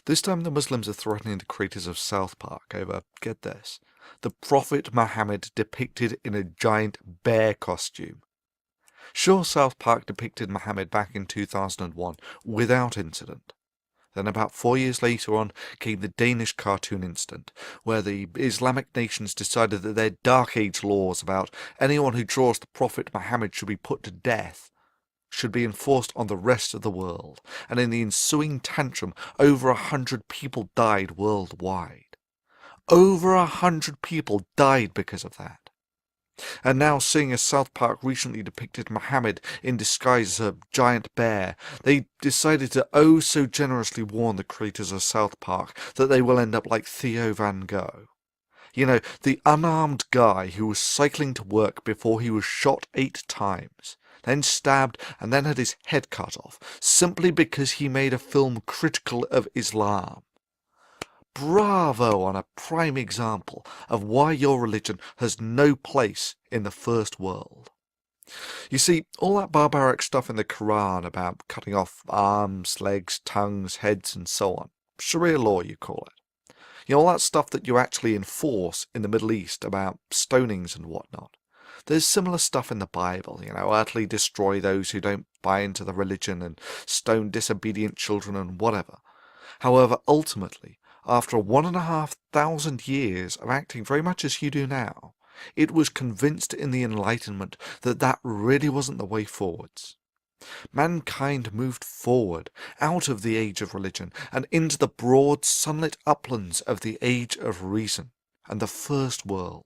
This time the Muslims are threatening the creators of South Park over, get this, the Prophet Muhammad depicted in a giant bear costume. Sure, South Park depicted Muhammad back in 2001 without incident. Then about 4 years later on came the Danish cartoon incident, where the Islamic nations decided that their Dark Age laws about anyone who draws the Prophet Muhammad should be put to death should be enforced on the rest of the world, and in the ensuing tantrum over 100 people died worldwide. Over 100 people died because of that. And now, seeing as South Park recently depicted Muhammad in disguise as a giant bear, they decided to oh so generously warn the creators of South Park that they will end up like Theo Van Gogh. You know, the unarmed guy who was cycling to work before he was shot 8 times, then stabbed and then had his head cut off, simply because he made a film critical of Islam. Bravo on a prime example of why your religion has no place in the first world. You see, all that barbaric stuff in the Quran about cutting off arms, legs, tongues, heads and so on, Sharia law you call it. You know, all that stuff that you actually enforce in the Middle East about stonings and whatnot. There's similar stuff in the Bible, you know, utterly destroy those who don't buy into the religion and stone disobedient children and whatever. However, ultimately, after 1,500 years of acting very much as you do now, it was convinced in the Enlightenment that that really wasn't the way forwards. Mankind moved forward out of the age of religion and into the broad sunlit uplands of the age of reason and the first world,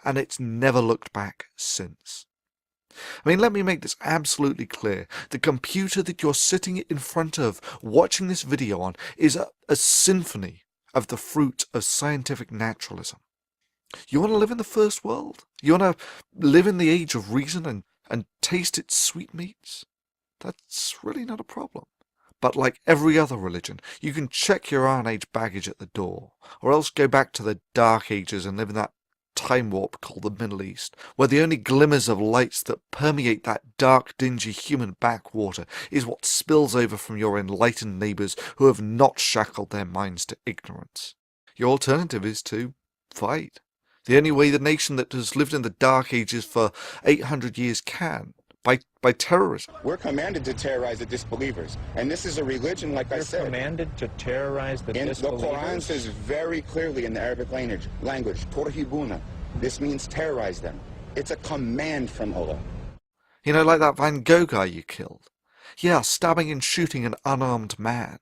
and it's never looked back since. I mean, let me make this absolutely clear. The computer that you're sitting in front of watching this video on is a symphony of the fruit of scientific naturalism. You want to live in the first world? You want to live in the age of reason and taste its sweetmeats? That's really not a problem. But like every other religion, you can check your Iron Age baggage at the door, or else go back to the Dark Ages and live in that time warp called the Middle East, where the only glimmers of lights that permeate that dark, dingy human backwater is what spills over from your enlightened neighbours who have not shackled their minds to ignorance. Your alternative is to fight. The only way the nation that has lived in the Dark Ages for 800 years can. By terrorism. We're commanded to terrorize the disbelievers. And this is a religion, like I said. You're commanded to terrorize the disbelievers? The Quran says very clearly in the Arabic language, Torhibuna. This means terrorize them. It's a command from Allah. You know, like that Van Gogh guy you killed. Yeah, stabbing and shooting an unarmed man.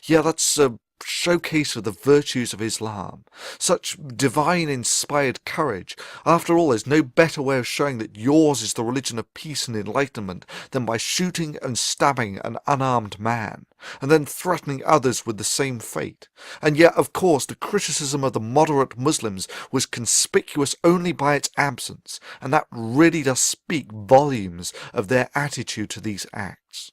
Yeah, that's a showcase of the virtues of Islam. Such divine inspired courage. After all, there's no better way of showing that yours is the religion of peace and enlightenment than by shooting and stabbing an unarmed man, and then threatening others with the same fate. And yet, of course, the criticism of the moderate Muslims was conspicuous only by its absence, and that really does speak volumes of their attitude to these acts.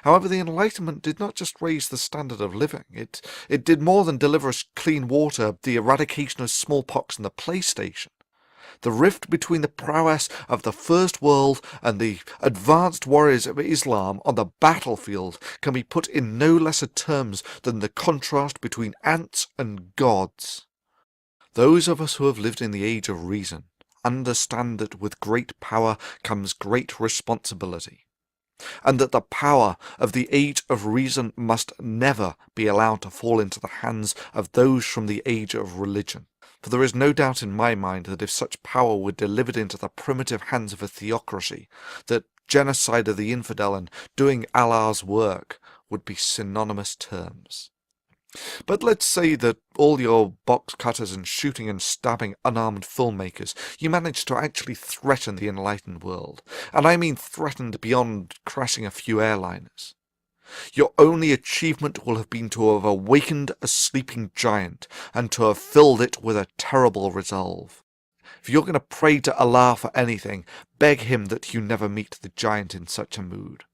However, the Enlightenment did not just raise the standard of living. It did more than deliver us clean water, the eradication of smallpox and the PlayStation. The rift between the prowess of the First World and the advanced warriors of Islam on the battlefield can be put in no lesser terms than the contrast between ants and gods. Those of us who have lived in the age of reason understand that with great power comes great responsibility, and that the power of the age of reason must never be allowed to fall into the hands of those from the age of religion. For there is no doubt in my mind that if such power were delivered into the primitive hands of a theocracy, that genocide of the infidel and doing Allah's work would be synonymous terms. But let's say that all your box cutters and shooting and stabbing unarmed filmmakers, you managed to actually threaten the enlightened world. And I mean threatened beyond crashing a few airliners. Your only achievement will have been to have awakened a sleeping giant and to have filled it with a terrible resolve. If you're going to pray to Allah for anything, beg him that you never meet the giant in such a mood.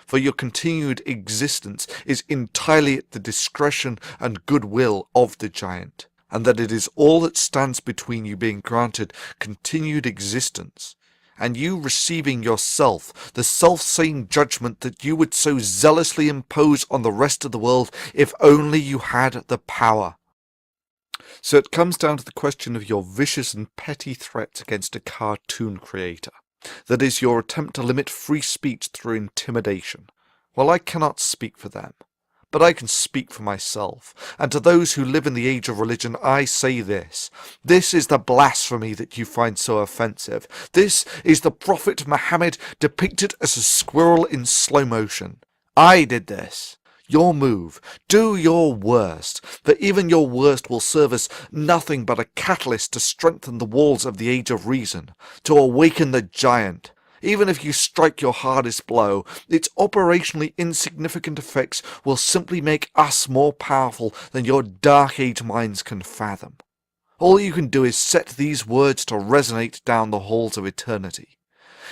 For your continued existence is entirely at the discretion and goodwill of the giant, and that it is all that stands between you being granted continued existence and you receiving yourself the self-same judgment that you would so zealously impose on the rest of the world if only you had the power. So it comes down to the question of your vicious and petty threats against a cartoon creator. That is, your attempt to limit free speech through intimidation. Well, I cannot speak for them, but I can speak for myself, and to those who live in the age of religion I say this. This is the blasphemy that you find so offensive. This is the Prophet Muhammad depicted as a squirrel in slow motion. I did this. Your move. Do your worst, for even your worst will serve as nothing but a catalyst to strengthen the walls of the Age of Reason, to awaken the giant. Even if you strike your hardest blow, its operationally insignificant effects will simply make us more powerful than your Dark Age minds can fathom. All you can do is set these words to resonate down the halls of eternity.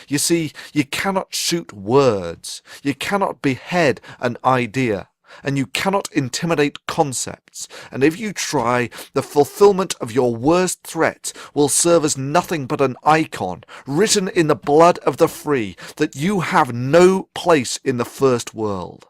You see, you cannot shoot words, you cannot behead an idea, and you cannot intimidate concepts, and if you try, the fulfillment of your worst threat will serve as nothing but an icon, written in the blood of the free, that you have no place in the first world.